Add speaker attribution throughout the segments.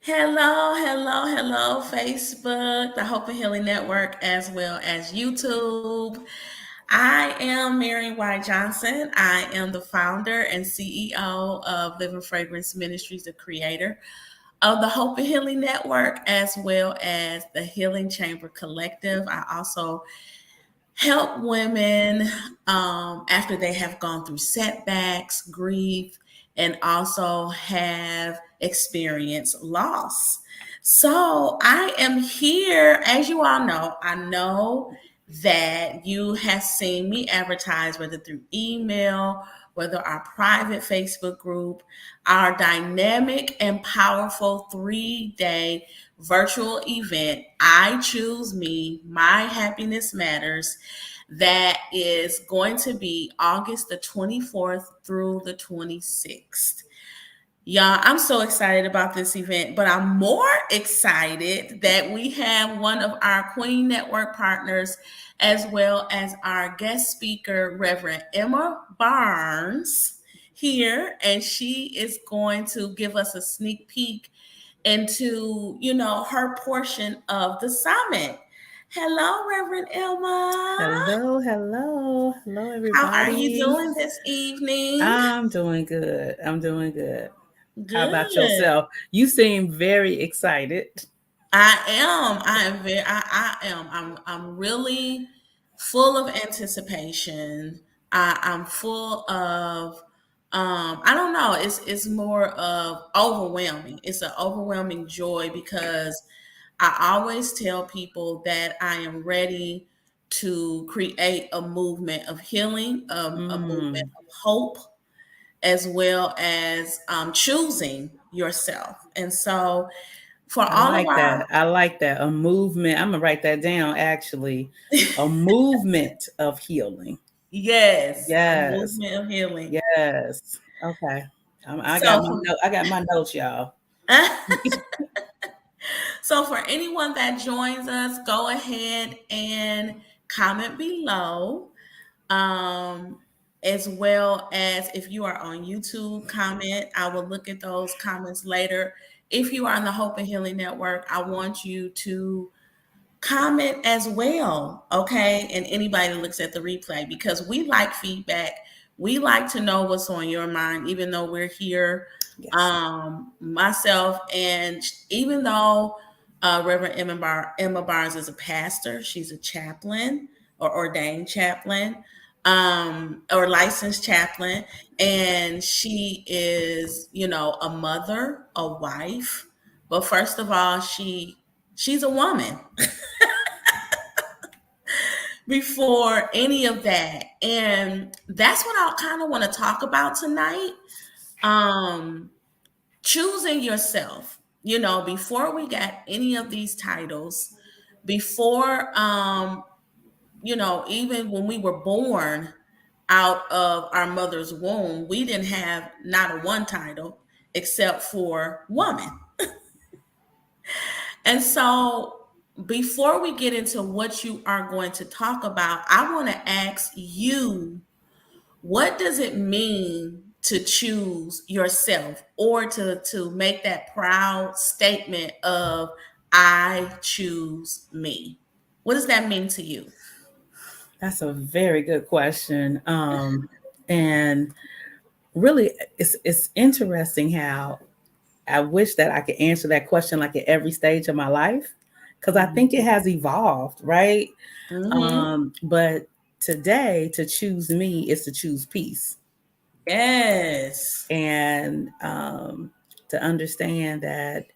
Speaker 1: Hello, Facebook, the Hope and Healing Network, as well as YouTube. I am Mary White Johnson. I am the founder and CEO of Living Fragrance Ministries, the creator of the Hope and Healing Network, as well as the Healing Chamber Collective. I also help women after they have gone through setbacks, grief, and also have experienced loss. So I am here, as you all know. I know that you have seen me advertise, whether through email, whether our private Facebook group, our dynamic and powerful 3-day virtual event, I Choose Me, My Happiness Matters, that is going to be August the 24th through the 26th. Y'all, I'm so excited about this event, but I'm more excited that we have one of our Queen Network partners, as well as our guest speaker, Reverend Emma Barnes, here, and she is going to give us a sneak peek into, her portion of the summit. Hello, Reverend Emma.
Speaker 2: Hello,
Speaker 1: How are you
Speaker 2: everybody.
Speaker 1: doing this evening?
Speaker 2: I'm doing good. I'm doing good. How about
Speaker 1: Good.
Speaker 2: yourself? You seem very excited.
Speaker 1: I am. I am very. I am. I'm really full of anticipation. I'm full of. I don't know. It's more of overwhelming. It's an overwhelming joy because I always tell people that I am ready to create a movement of healing, a movement
Speaker 2: Mm,
Speaker 1: of hope, as well as choosing yourself. And so, for
Speaker 2: I
Speaker 1: all of
Speaker 2: like
Speaker 1: our
Speaker 2: that. I like that. A movement. I'm gonna write that down. Actually, a movement of healing.
Speaker 1: yes, a
Speaker 2: Yes,
Speaker 1: movement of healing.
Speaker 2: yes. Okay. I got
Speaker 1: So,
Speaker 2: my note. I got my notes, y'all.
Speaker 1: so for anyone that joins us, go ahead and comment below. Um, as well as if you are on YouTube, comment. I will look at those comments later. If you are on the Hope and Healing Network, I want you to comment as well, okay? And anybody that looks at the replay, because we like feedback. We like to know what's on your mind, even though we're here,
Speaker 2: Yes.
Speaker 1: myself, and even though Reverend Emma Barnes is a pastor, she's a chaplain or ordained chaplain, or licensed chaplain, and she is, a mother, a wife. But first of all, she's a woman before any of that. And that's what I kind of want to talk about tonight. Um, choosing yourself, before we got any of these titles, before, even when we were born out of our mother's womb, we didn't have not a one title except for woman. And so, before we get into what you are going to talk about, I want to ask you, what does it mean to choose yourself, or to make that proud statement of I choose me? What does that mean to you?
Speaker 2: That's a very good question. And really, it's interesting how I wish that I could answer that question like at every stage of my life because I think it
Speaker 1: Mhm.
Speaker 2: has evolved, right?
Speaker 1: Mhm.
Speaker 2: But today, to choose me is to choose peace
Speaker 1: Yes.
Speaker 2: and to understand that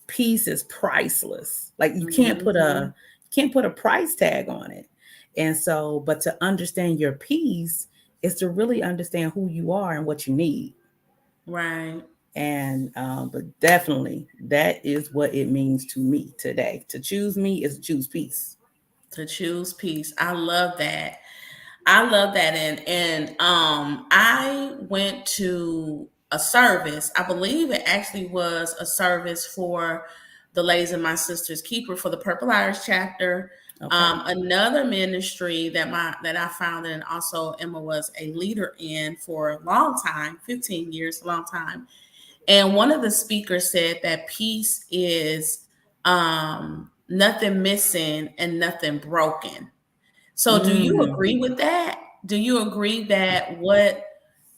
Speaker 2: peace is priceless. Like you
Speaker 1: Mhm.
Speaker 2: can't put a price tag on it. And so, but to understand your peace is to really understand who you are and what you need.
Speaker 1: Right.
Speaker 2: And but definitely that is what it means to me today. To choose me is to choose peace.
Speaker 1: To choose peace. I love that. I love that. And I went to a service. I believe it actually was a service for the Ladies and My Sisters Keeper for the Purple Irish chapter.
Speaker 2: Okay.
Speaker 1: Another ministry that I founded, and also Emma was a leader in for a long time, 15 years, a long time, And one of the speakers said that peace is nothing missing and nothing broken. So do you
Speaker 2: Mm.
Speaker 1: agree with that? Do you agree that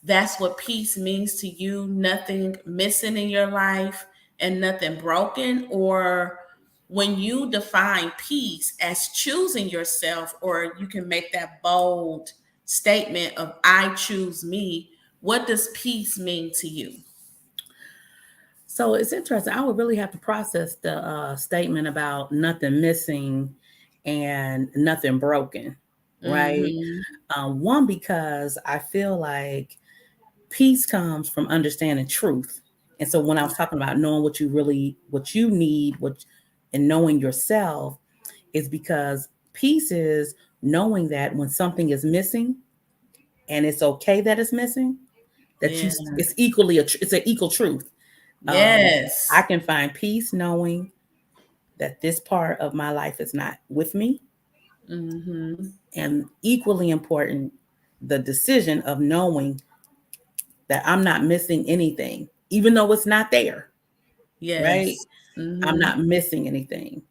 Speaker 1: that's what peace means to you? Nothing missing in your life and nothing broken? Or when you define peace as choosing yourself, or you can make that bold statement of I choose me, what does peace mean to you?
Speaker 2: So it's interesting. I would really have to process the statement about nothing missing and nothing broken, right?
Speaker 1: Mm-hmm.
Speaker 2: One, because I feel like peace comes from understanding truth. And so when I was talking about knowing what you need, and knowing yourself, is because peace is knowing that when something is missing and it's okay that it's missing, that
Speaker 1: Yeah.
Speaker 2: it's equally it's an equal truth. I
Speaker 1: Yes.
Speaker 2: can find peace knowing that this part of my life is not with me,
Speaker 1: Mm-hmm.
Speaker 2: and equally important, the decision of knowing that I'm not missing anything, even though it's not there, right?
Speaker 1: Yes.
Speaker 2: I'm
Speaker 1: Mm-hmm.
Speaker 2: not missing anything.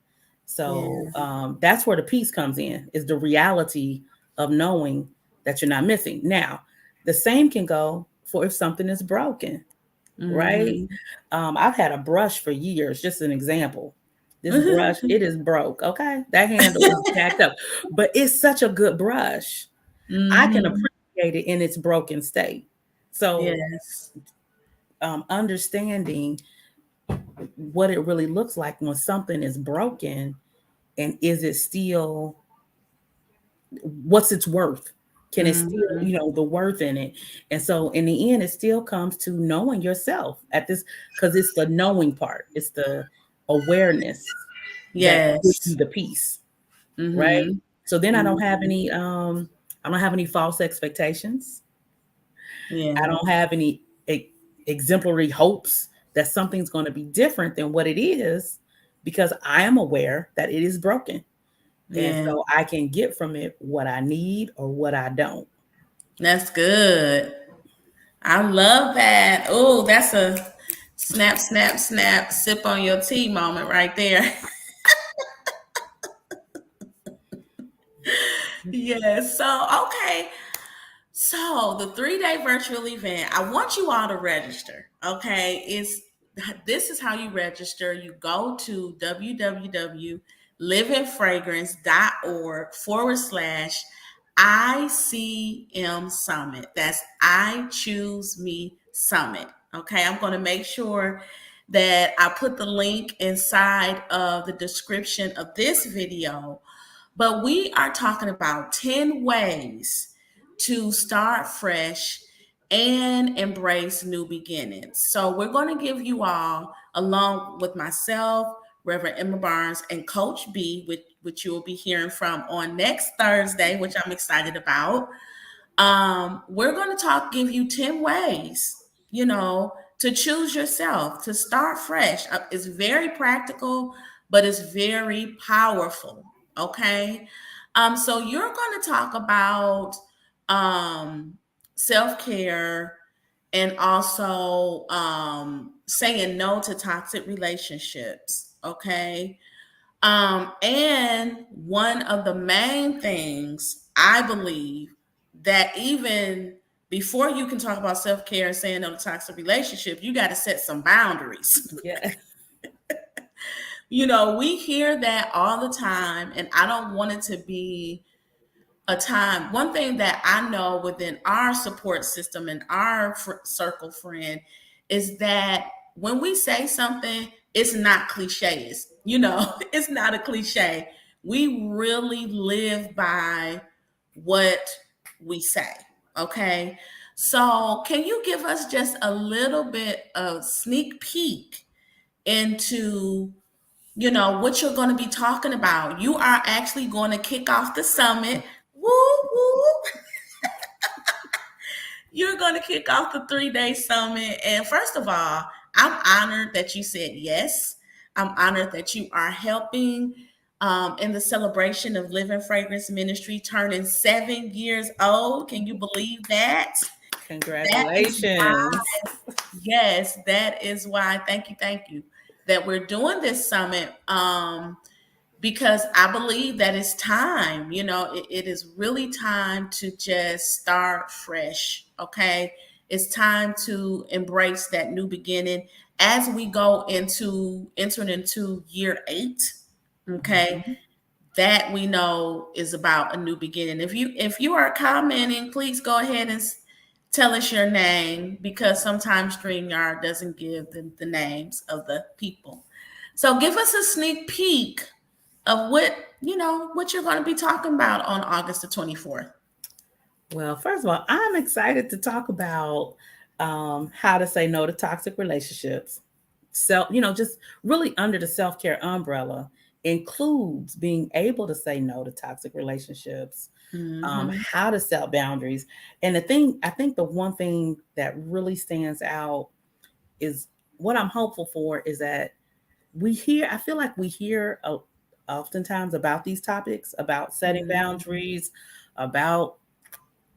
Speaker 2: So
Speaker 1: Yeah.
Speaker 2: that's where the peace comes in, is the reality of knowing that you're not missing. Now, the same can go for if something is broken, right?
Speaker 1: Mm-hmm.
Speaker 2: I've had a brush for years, just an example. This brush, it is broke. Okay. That handle is jacked up, but it's such a good brush. I can
Speaker 1: Mm-hmm.
Speaker 2: appreciate it in its broken state. So,
Speaker 1: Yes.
Speaker 2: understanding what it really looks like when something is broken, and is it still, what's its worth? Can it still,
Speaker 1: Mm-hmm.
Speaker 2: the worth in it? And so in the end, it still comes to knowing yourself at this, because it's the knowing part, it's the awareness that gives you
Speaker 1: Yes.
Speaker 2: the peace, right?
Speaker 1: Mm-hmm.
Speaker 2: So then
Speaker 1: Mm-hmm.
Speaker 2: I don't have any false expectations. I
Speaker 1: Yeah.
Speaker 2: don't have any exemplary hopes that something's going to be different than what it is, because I am aware that it is broken. And
Speaker 1: Yeah.
Speaker 2: so I can get from it what I need or what I don't.
Speaker 1: That's good. I love that. Oh, that's a snap, snap, snap, sip on your tea moment right there. Yes. So, okay. So the 3-day virtual event, I want you all to register. Okay. This is how you register. You go to www.livingfragrance.org/ICM Summit. That's I Choose Me Summit. Okay. I'm going to make sure that I put the link inside of the description of this video, but we are talking about 10 ways to start fresh and embrace new beginnings. So we're going to give you all, along with myself, Reverend Emma Barnes, and Coach B, which you will be hearing from on next Thursday, which I'm excited about. We're going to give you 10 ways, to choose yourself, to start fresh. It's very practical, but it's very powerful. Okay. So you're going to talk about um, self care, and also saying no to toxic relationships. Okay. And one of the main things I believe, that even before you can talk about self care and saying no to toxic relationship, you got to set some boundaries.
Speaker 2: Yeah.
Speaker 1: We hear that all the time, and I don't want it to be a time. One thing that I know within our support system and our circle friend is that when we say something, it's not cliches. It's not a cliche. We really live by what we say. Okay. So, can you give us just a little bit of sneak peek into what you're going to be talking about? You are actually going to kick off the summit. Woo, woo. You're going to kick off the 3-day summit. And first of all, I'm honored that you said yes. I'm honored that you are helping in the celebration of Living Fragrance Ministry turning 7 years old. Can you believe that? That is why,
Speaker 2: Congratulations.
Speaker 1: yes, that is why. Thank you, that we're doing this summit. Because I believe that it's time, it is really time to just start fresh. Okay. It's time to embrace that new beginning as we go into entering into year 8. Okay.
Speaker 2: Mhm.
Speaker 1: That we know is about a new beginning. If you are commenting, please go ahead and tell us your name, because sometimes StreamYard doesn't give the names of the people. So give us a sneak peek of what you're going to be talking about on August the 24th.
Speaker 2: Well, first of all, I'm excited to talk about how to say no to toxic relationships. Just really under the self care umbrella includes being able to say no to toxic relationships,
Speaker 1: Hmm.
Speaker 2: how to set boundaries. And I think the one thing that really stands out is what I'm hopeful for is that I feel like we hear oftentimes about these topics, about setting
Speaker 1: Hmm.
Speaker 2: boundaries, about,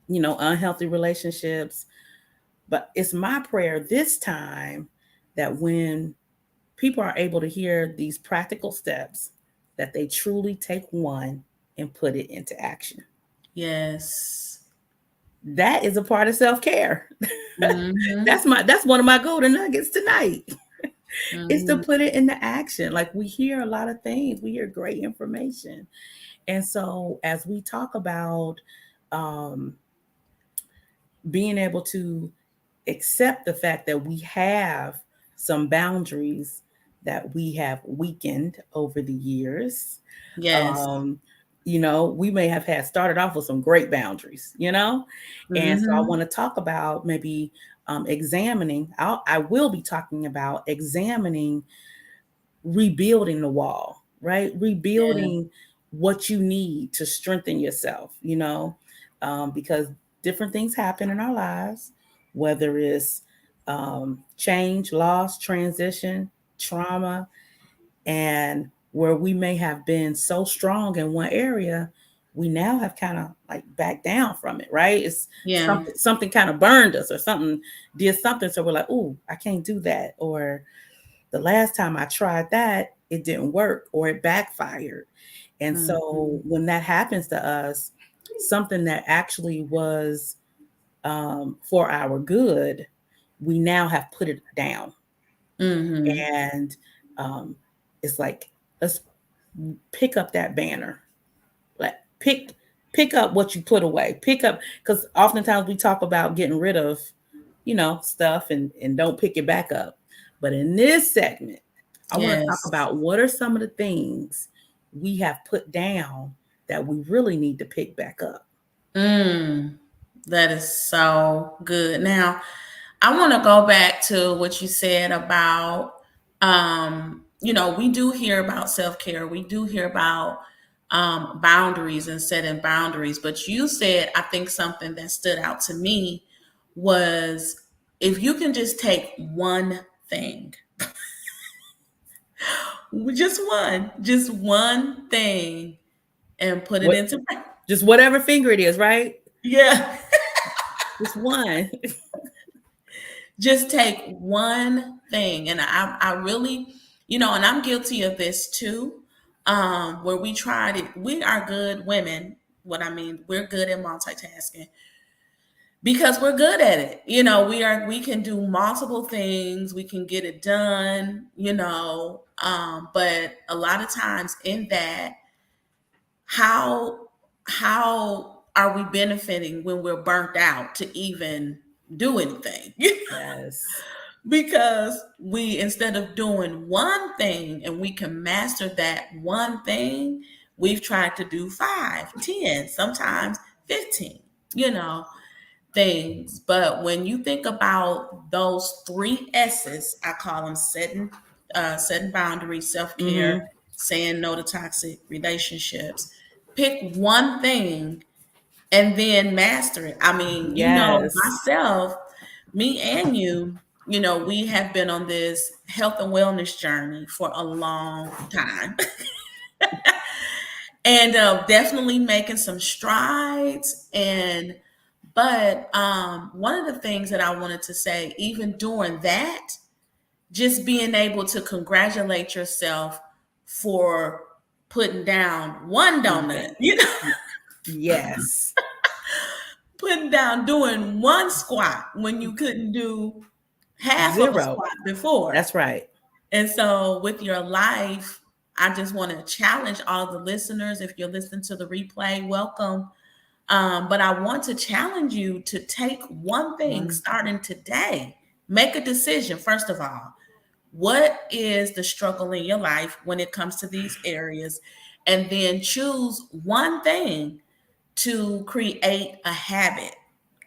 Speaker 2: unhealthy relationships. But it's my prayer this time that when people are able to hear these practical steps, that they truly take one and put it into action.
Speaker 1: Yes.
Speaker 2: That is a part of self-care.
Speaker 1: Hmm.
Speaker 2: That's one of my golden nuggets tonight. Is to
Speaker 1: Hmm.
Speaker 2: put it into action. Like we hear a lot of things, we hear great information. And so as we talk about um, being able to accept the fact that we have some boundaries that we have weakened over the years.
Speaker 1: Yes.
Speaker 2: Um, we may have had started off with some great boundaries. And so I
Speaker 1: Hmm.
Speaker 2: want to talk about maybe examining, I will be talking about examining rebuilding the wall, right?
Speaker 1: Yeah.
Speaker 2: Rebuilding what you need to strengthen yourself, because different things happen in our lives, whether it's change, loss, transition, trauma, and where we may have been so strong in one area, we now have kind of like backed down from it, right? It's
Speaker 1: Yeah.
Speaker 2: something kind of burned us, or something did something, so we're like, "Oh, I can't do that," or the last time I tried that, it didn't work or it backfired. And so
Speaker 1: Hmm.
Speaker 2: when that happens to us, something that actually was for our good, we now have put it down.
Speaker 1: Hmm.
Speaker 2: And um, it's like, let's pick up that banner. Like pick up what you put away. Pick up, because oftentimes we talk about getting rid of, stuff and don't pick it back up. But in this segment, I want to talk
Speaker 1: Yes.
Speaker 2: about what are some of the things we have put down that we really need to pick back up.
Speaker 1: Mm. That is so good. Now, I want to go back to what you said about, we do hear about self care. We do hear about boundaries and setting boundaries. But you said, I think something that stood out to me was, if you can just take one thing, just one thing, and put it
Speaker 2: What
Speaker 1: into,
Speaker 2: just whatever finger it is, right?
Speaker 1: yeah,
Speaker 2: Just one.
Speaker 1: just take one thing. And I really, and I'm guilty of this too, where we tried it. We are good women. What I mean, we're good at multitasking because we're good at it. We can do multiple things, we can get it done, but a lot of times in that, how how are we benefiting when we're burnt out to even do anything?
Speaker 2: Yes.
Speaker 1: Because we, instead of doing one thing and we can master that one thing, we've tried to do 5, 10, sometimes 15, you know things. But when you think about those 3 S's, I call them: setting boundaries, self-care,
Speaker 2: Hmm.
Speaker 1: saying no to toxic relationships. Pick one thing and then master it. I mean,
Speaker 2: Yes.
Speaker 1: myself, me and we have been on this health and wellness journey for a long time. And definitely making some strides. And But one of the things that I wanted to say, even during that, just being able to congratulate yourself for putting down one donut,
Speaker 2: Yes.
Speaker 1: putting down doing one squat when you couldn't do half of a
Speaker 2: Zero.
Speaker 1: squat before.
Speaker 2: That's right.
Speaker 1: And so with your life, I just want to challenge all the listeners. If you're listening to the replay, welcome. But I want to challenge you to take one thing starting today. Make a decision, first of all. What is the struggle in your life when it comes to these areas? And then choose one thing to create a habit.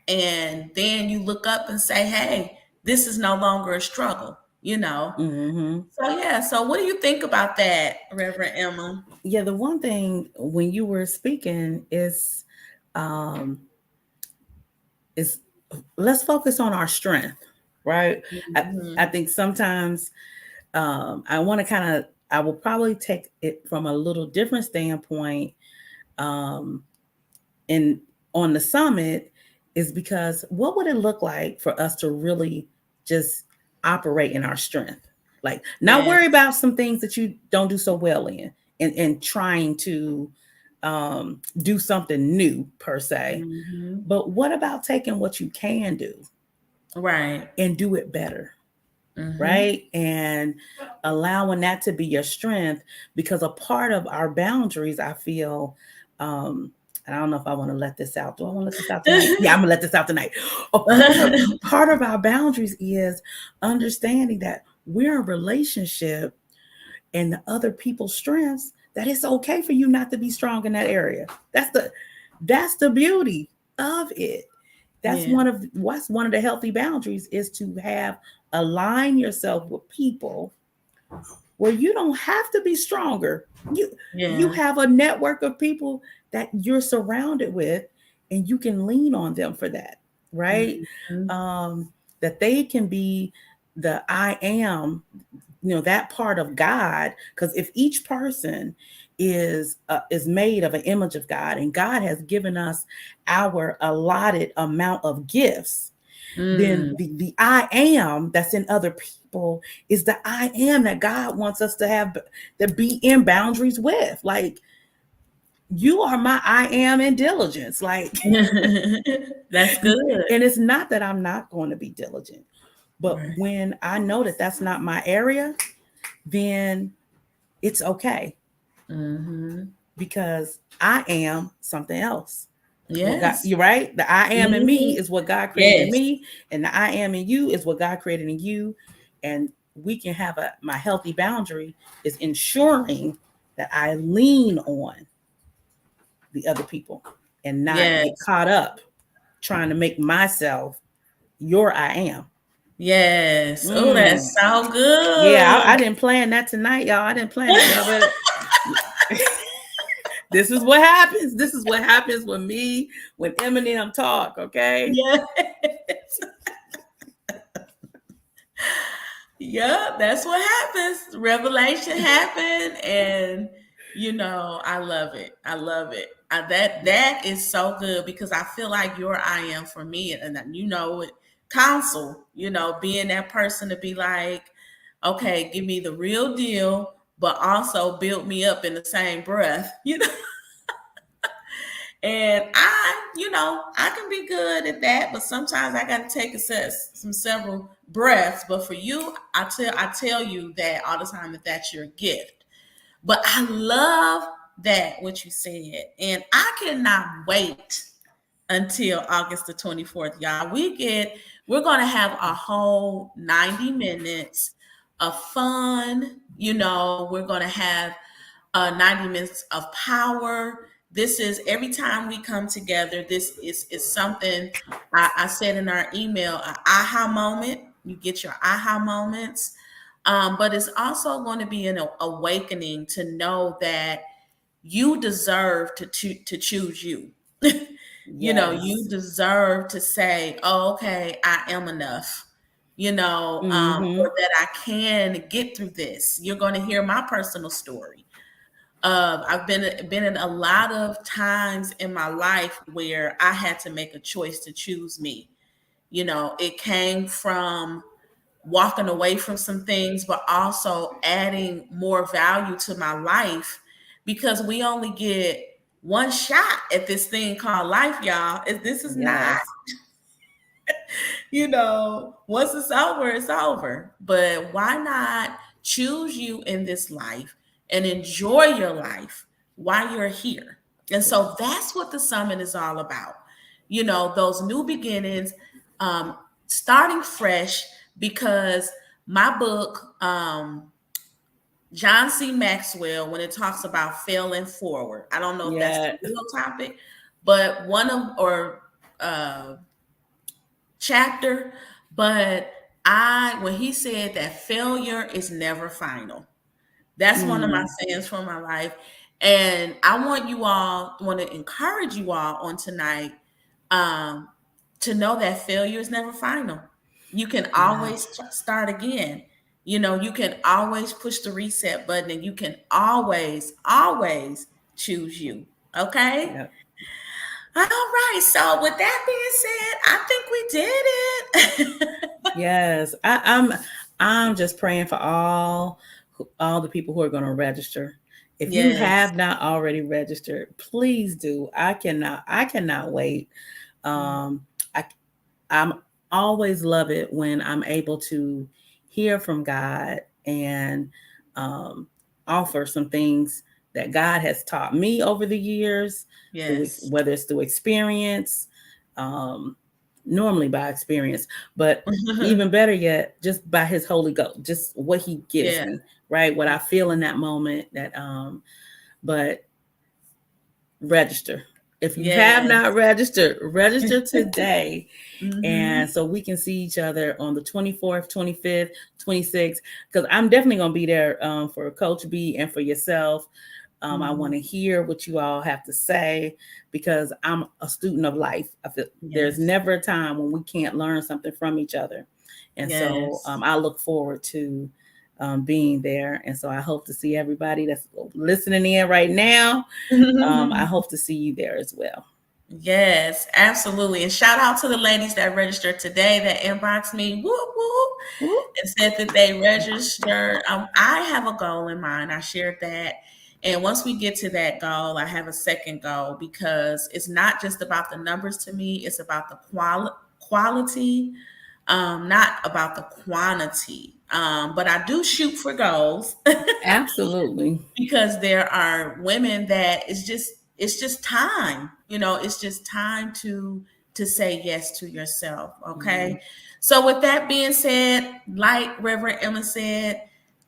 Speaker 1: And then you look up and say, hey, this is no longer a struggle,
Speaker 2: Mm-hmm.
Speaker 1: So, yeah. So, what do you think about that, Reverend Emma?
Speaker 2: Yeah, the one thing when you were speaking um, is let's focus on our strength, right? I
Speaker 1: Mhm.
Speaker 2: think sometimes I want to I will probably take it from a little different standpoint. Um, and on the summit is because what would it look like for us to really just operate in our strength? Like not
Speaker 1: Yes.
Speaker 2: worry about some things that you don't do so well in and trying to do something new per se.
Speaker 1: Mhm.
Speaker 2: But what about taking what you can do
Speaker 1: Right.
Speaker 2: and do it better?
Speaker 1: Mhm.
Speaker 2: Right. And allowing that to be your strength, because a part of our boundaries, I feel, and I don't know if I want to let this out. Do I want to let this out tonight? Yeah, I'm gonna let this out tonight. A part of our boundaries is understanding that we're a relationship and the other people's strengths, that it's okay for you not to be strong in that area. That's the beauty of it. That's
Speaker 1: Yeah.
Speaker 2: one of the healthy boundaries is to have align yourself with people where you don't have to be stronger. You
Speaker 1: Yeah.
Speaker 2: have a network of people that you're surrounded with and you can lean on them for that, right?
Speaker 1: Mhm.
Speaker 2: That they can be the I am, that part of God, because if each person is made of an image of God and God has given us our allotted amount of gifts, then
Speaker 1: Mm.
Speaker 2: the I am that's in other people is the I am that God wants us to have, to be in boundaries with. Like, you are my I am in diligence. Like,
Speaker 1: That's good.
Speaker 2: and it's not that I'm not going to be diligent, but
Speaker 1: Right.
Speaker 2: when I know that that's not my area, then it's okay
Speaker 1: Mhm.
Speaker 2: because I am something else. What God,
Speaker 1: Yes.
Speaker 2: you're right. The I am in me
Speaker 1: Mhm.
Speaker 2: is what God created in
Speaker 1: Yes.
Speaker 2: me, and the I am in you is what God created in you. And we can have my healthy boundary is ensuring that I lean on the other people and not get
Speaker 1: Yes.
Speaker 2: caught up trying to make myself your I am.
Speaker 1: Yes. Oh,
Speaker 2: Mm.
Speaker 1: that's so
Speaker 2: Yeah,
Speaker 1: good.
Speaker 2: I didn't plan that tonight, y'all. I didn't plan that, y'all. But this is what happens. This is what happens when Eminem talk. Okay.
Speaker 1: Yeah. Yeah, that's what happens. Revelation happened, and I love it. I love it. That is so good because I feel like your I am for me, and it counsel. Being that person to be like, okay, give me the real deal, but also build me up in the same breath. And I can be good at that, but sometimes I got to take some several breaths. But for you, I tell you that all the time that that's your gift. But I love that what you said, and I cannot wait until August the 24th, y'all. We're gonna have a whole 90 minutes of fun. We're gonna have 90 minutes of power. This is every time we come together. This is something I said in our email, an aha moment. You get your aha moments. But it's also going to be an awakening to know that you deserve to choose you. You
Speaker 2: Yes.
Speaker 1: deserve to say, oh, okay, I am enough, or
Speaker 2: Mm-hmm.
Speaker 1: that I can get through this. You're going to hear my personal story. I've been in a lot of times in my life where I had to make a choice to choose me. You know, it came from walking away from some things, but also adding more value to my life, because we only get one shot at this thing called life, y'all. This is not,
Speaker 2: Yes.
Speaker 1: once it's over, it's over. But why not choose you in this life and enjoy your life while you're here? And so that's what the summit is all about. Those new beginnings, um, starting fresh, because my book, John C. Maxwell, when it talks about failing forward, I don't know if that's the
Speaker 2: Yeah.
Speaker 1: real topic, but uh, chapter, but when he said that failure is never final, that's one of my
Speaker 2: Mm,
Speaker 1: sayings for my life. And I want to encourage you all on tonight, um, to know that failure is never final. You can always
Speaker 2: yes.
Speaker 1: start again. You can always push the reset button, and you can always, always choose you. Okay?
Speaker 2: Yep.
Speaker 1: All right. So with that being said, I think we did it.
Speaker 2: Yes. I'm just praying for all the people who are going to register. If you
Speaker 1: Yes.
Speaker 2: have not already registered, please do. I cannot wait. I I'm always love it when I'm able to hear from God and um, offer some things that God has taught me over the years,
Speaker 1: Yes.
Speaker 2: whether it's through experience, um, normally by experience, but even better yet, just by His Holy Ghost, just what He gives
Speaker 1: Yeah.
Speaker 2: me, right? What I feel in that moment. But register. If you have
Speaker 1: Yes.
Speaker 2: not registered, register today,
Speaker 1: Hmm.
Speaker 2: and so we can see each other on the 24th, 25th, 26th, because I'm definitely going to be there for Coach B and for yourself. I want to hear what you all have to say, because I'm a student of life. I feel there's
Speaker 1: Yes.
Speaker 2: never a time when we can't learn something from each other. And so
Speaker 1: Yes.
Speaker 2: I look forward to being there. And so I hope to see everybody that's listening in right now. I hope to see you there as well.
Speaker 1: Yes, absolutely. And shout out to the ladies that registered today that inboxed me, whoop, whoop,
Speaker 2: Woo.
Speaker 1: and said that they registered. I have a goal in mind. I shared that. And once we get to that goal, I have a second goal, because it's not just about the numbers to me, it's about the quality, not about the quantity. But I do shoot for goals.
Speaker 2: Absolutely.
Speaker 1: Because there are women that it's just time, it's just time to say yes to yourself.
Speaker 2: Mhm.
Speaker 1: Okay, so with that being said, like Reverend Emma said,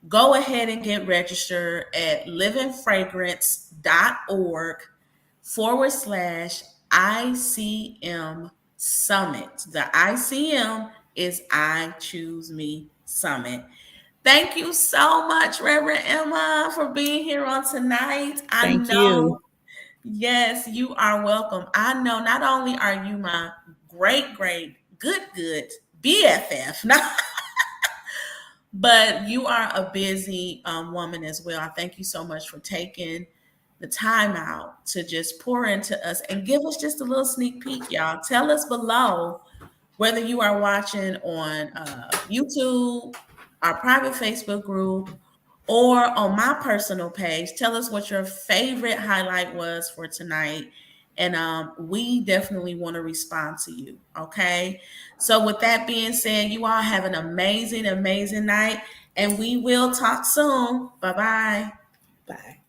Speaker 1: go ahead and get registered at livingfragrance.org/ICM Summit. The ICM is I Choose Me Summit. Thank you so much, Reverend Emma, for being here on tonight. I
Speaker 2: Thank you.
Speaker 1: know, yes, you are welcome. I know not only are you my great, great, good BFF, but you are a busy woman as well. I thank you so much for taking the time out to just pour into us and give us just a little sneak peek, y'all. Tell us below whether you are watching on YouTube, our private Facebook group, or on my personal page. Tell us what your favorite highlight was for tonight. And we definitely want to respond to you. Okay. So, with that being said, you all have an amazing, amazing night. And we will talk soon. Bye bye.
Speaker 2: Bye.